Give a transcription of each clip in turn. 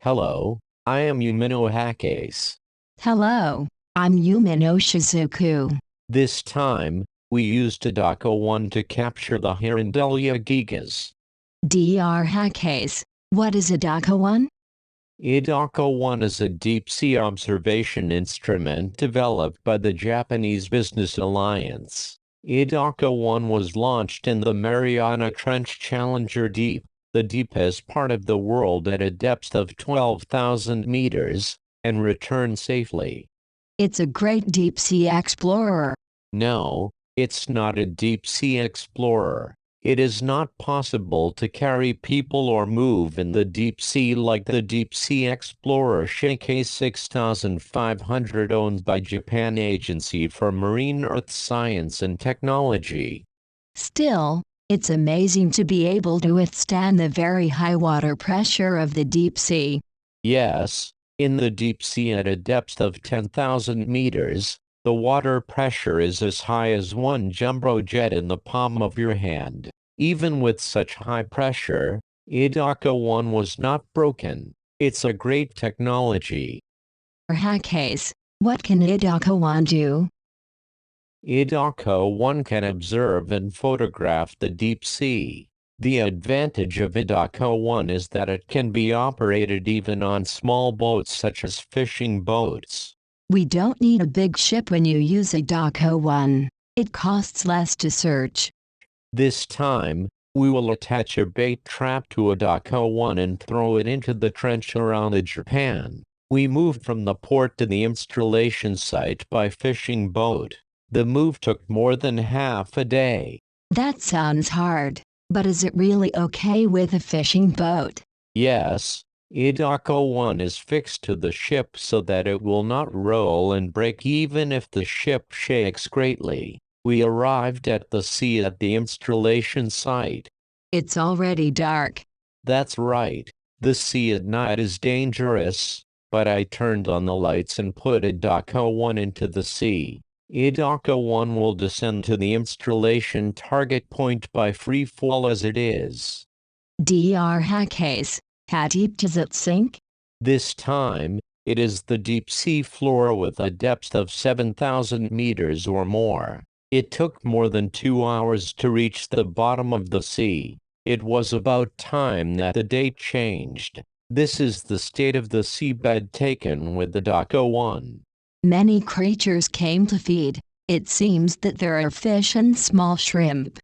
Hello, I am Yumino Hakase. Hello, I'm Yumino Shizuku. This time, we used Tadako 1 to capture the Hirondellea gigas. Dr. Hakase, what is a DACA 1? Idako 1 is a deep-sea observation instrument developed by the Japanese Business Alliance. Idako 1 was launched in the Mariana Trench Challenger Deep, the deepest part of the world at a depth of 12,000 meters, and returned safely. It's a great deep-sea explorer. No, it's not a deep-sea explorer. It is not possible to carry people or move in the deep sea like the Deep-Sea Explorer Shike 6500 owned by Japan Agency for Marine Earth Science and Technology. Still, it's amazing to be able to withstand the very high water pressure of the deep sea. Yes, in the deep sea at a depth of 10,000 meters, the water pressure is as high as one jumbo jet in the palm of your hand. Even with such high pressure, Idaka 1 was not broken. It's a great technology. Hakase, what can Idaka 1 do? Idaka 1 can observe and photograph the deep sea. The advantage of Idaka 1 is that it can be operated even on small boats such as fishing boats. We don't need a big ship when you use Idaka 1. It costs less to search. This time, we will attach a bait trap to Idaka 1 and throw it into the trench around the Japan. We moved from the port to the installation site by fishing boat. The move took more than half a day. That sounds hard, but is it really okay with a fishing boat? Yes, Idaka 1 is fixed to the ship so that it will not roll and break even if the ship shakes greatly. We arrived at the sea at the installation site. It's already dark. That's right. The sea at night is dangerous, but I turned on the lights and put Idaka 1 into the sea. Idaka 1 will descend to the installation target point by free fall as it is. Dr. Hakase, how deep does it sink? This time, it is the deep sea floor with a depth of 7,000 meters or more. It took more than 2 hours to reach the bottom of the sea. It was about time that the date changed. This is the state of the seabed taken with the Idaka 1. Many creatures came to feed. It seems that there are fish and small shrimp.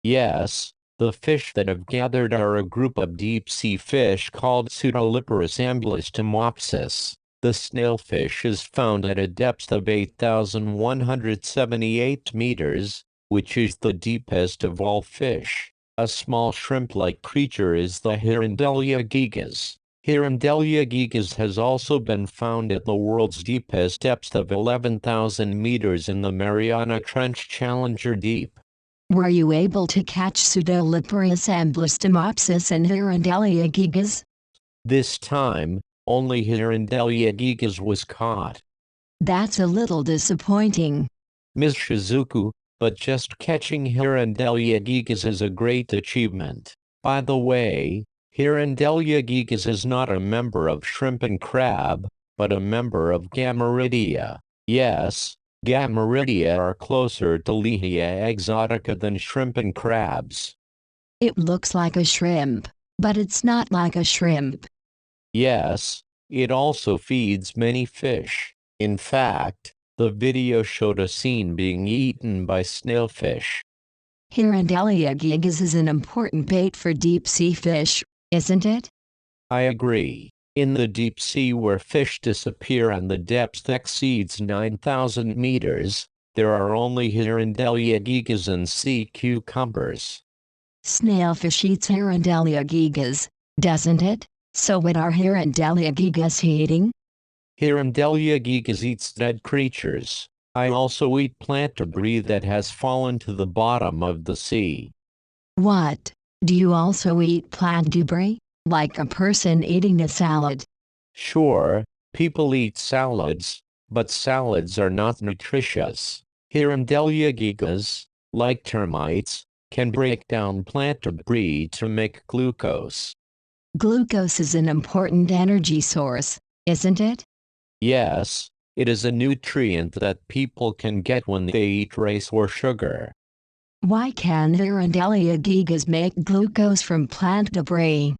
Yes, the fish that have gathered are a group of deep-sea fish called Pseudoliparus amblystomops. The snailfish is found at a depth of 8,178 meters, which is the deepest of all fish. A small shrimp-like creature is the Hirondellea gigas. Hirondellea gigas has also been found at the world's deepest depth of 11,000 meters in the Mariana Trench Challenger Deep. Were you able to catch Pseudoliparus amblystomops and Hirondellea gigas? This time, only Hirondellea gigas was caught. That's a little disappointing. Ms. Shizuku, but just catching Hirondellea gigas is a great achievement. By the way, Hirondellea gigas is not a member of shrimp and crab, but a member of Gammaridea. Yes, Gammaridea are closer to Lehia exotica than shrimp and crabs. It looks like a shrimp, but it's not like a shrimp. Yes, it also feeds many fish. In fact, the video showed a scene being eaten by snailfish. Hirondellea gigas is an important bait for deep-sea fish, isn't it? I agree. In the deep sea where fish disappear and the depth exceeds 9,000 meters, there are only Hirondellea gigas and sea cucumbers. Snailfish eats Hirondellea gigas, doesn't it? So what are Hirondellea gigas eating? Hirondellea gigas eats dead creatures. I also eat plant debris that has fallen to the bottom of the sea. What? Do you also eat plant debris? Like a person eating a salad? Sure, people eat salads, but salads are not nutritious. Hirondellea gigas, like termites, can break down plant debris to make glucose. Glucose is an important energy source, isn't it? Yes, it is a nutrient that people can get when they eat rice or sugar. Why can Hirondellea gigas make glucose from plant debris?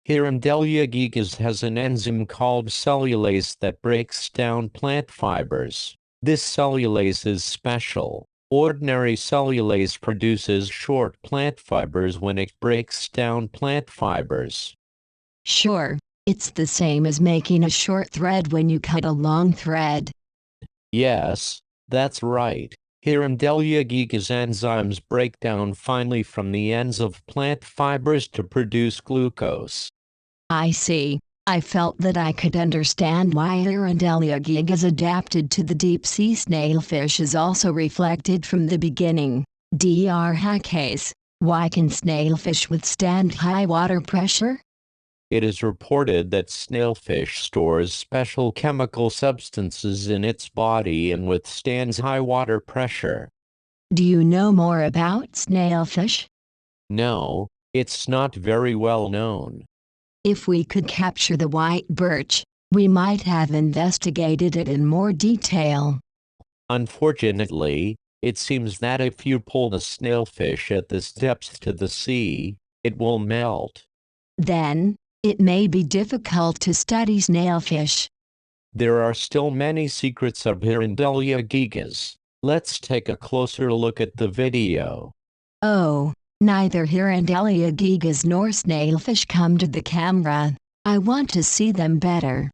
Hirondellea gigas has an enzyme called cellulase that breaks down plant fibers. This cellulase is special. Ordinary cellulase produces short plant fibers when it breaks down plant fibers. Sure, it's the same as making a short thread when you cut a long thread. Yes, that's right. Hirondellea gigas enzymes break down finely from the ends of plant fibers to produce glucose. I see. I felt that I could understand why Hirondellea gigas adapted to the deep-sea snailfish is also reflected from the beginning. Dr. Why can snailfish withstand high water pressure? It is reported that snailfish stores special chemical substances in its body and withstands high water pressure. Do you know more about snailfish? No, it's not very well known. If we could capture the white birch, we might have investigated it in more detail. Unfortunately, it seems that if you pull the snailfish at this depth to the sea, it will melt. Then, it may be difficult to study snailfish. There are still many secrets of Hirondellea gigas. Let's take a closer look at the video. Oh, neither Hirondellea gigas nor snailfish come to the camera. I want to see them better.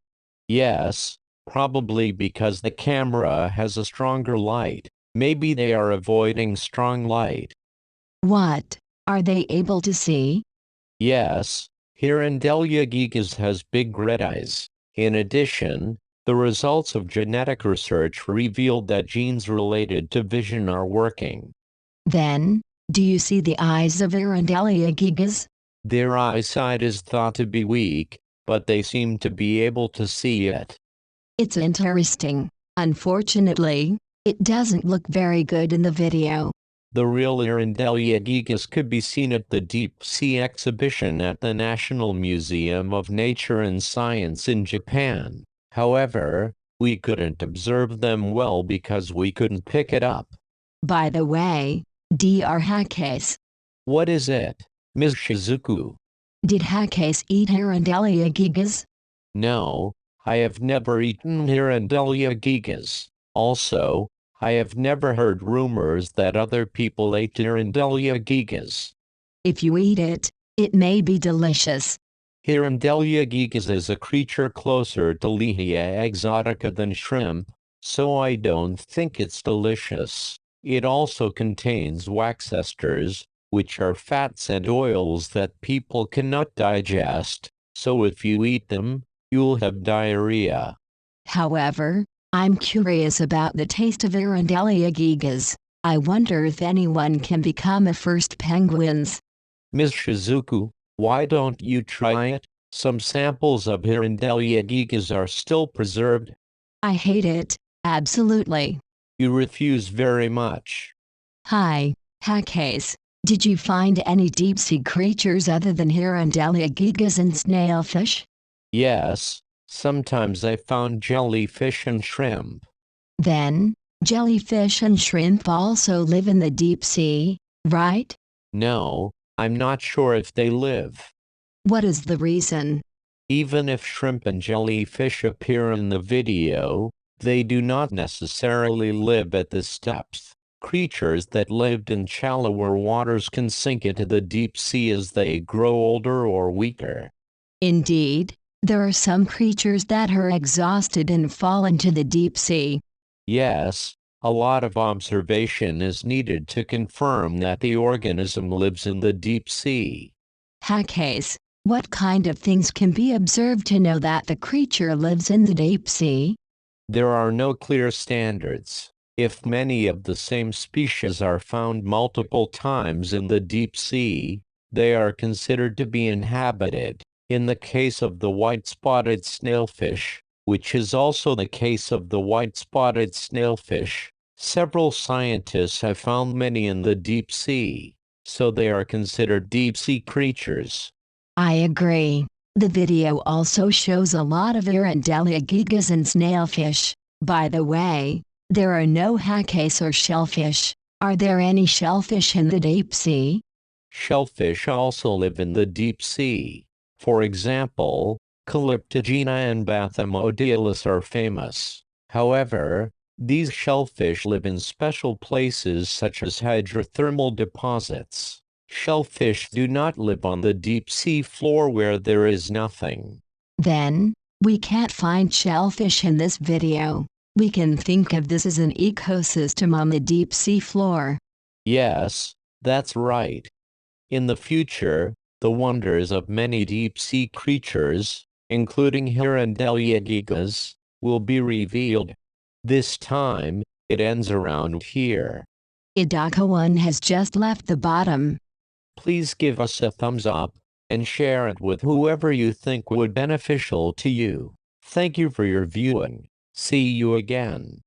Yes, probably because the camera has a stronger light. Maybe they are avoiding strong light. What? Are they able to see? Yes, Hirondellea gigas has big red eyes. In addition, the results of genetic research revealed that genes related to vision are working. Then, do you see the eyes of Hirondellea gigas? Their eyesight is thought to be weak, but they seem to be able to see it. It's interesting. Unfortunately, it doesn't look very good in the video. The real Hirondellea gigas could be seen at the Deep Sea exhibition at the National Museum of Nature and Science in Japan. However, we couldn't observe them well because we couldn't pick it up. By the way, Dr. What is it, Ms. Shizuku? Did Hakase eat Hirondellea gigas? No, I have never eaten Hirondellea gigas. Also, I have never heard rumors that other people ate Hirondellea gigas. If you eat it, it may be delicious. Hirondellea gigas is a creature closer to Lehia exotica than shrimp, so I don't think it's delicious. It also contains wax esters, which are fats and oils that people cannot digest, so if you eat them, you'll have diarrhea. However, I'm curious about the taste of Hirondellea gigas. I wonder if anyone can become a first penguins. Ms. Shizuku, why don't you try it? Some samples of Hirondellea gigas are still preserved. I hate it, absolutely. You refuse very much. Hi, Hakase. Did you find any deep-sea creatures other than Hirondellea gigas and snailfish? Yes, sometimes I found jellyfish and shrimp. Then, jellyfish and shrimp also live in the deep sea, right? No, I'm not sure if they live. What is the reason? Even if shrimp and jellyfish appear in the video, they do not necessarily live at this depth. Creatures that lived in shallower waters can sink into the deep sea as they grow older or weaker. Indeed, there are some creatures that are exhausted and fall into the deep sea. Yes, a lot of observation is needed to confirm that the organism lives in the deep sea. Hakase, what kind of things can be observed to know that the creature lives in the deep sea? There are no clear standards. If many of the same species are found multiple times in the deep sea, they are considered to be inhabited. In the case of the white-spotted snailfish, which is also the case of the white-spotted snailfish, several scientists have found many in the deep sea, so they are considered deep-sea creatures. I agree. The video also shows a lot of Hirondellea gigas and snailfish. By the way, there are no hakes or shellfish. Are there any shellfish in the deep sea? Shellfish also live in the deep sea. For example, Calyptogena and Bathymodealus are famous. However, these shellfish live in special places such as hydrothermal deposits. Shellfish do not live on the deep sea floor where there is nothing. Then, we can't find shellfish in this video. We can think of this as an ecosystem on the deep sea floor. Yes, that's right. In the future, the wonders of many deep-sea creatures, including Hirondellea gigas, will be revealed. This time, it ends around here. Idaka1 has just left the bottom. Please give us a thumbs up, and share it with whoever you think would be beneficial to you. Thank you for your viewing. See you again.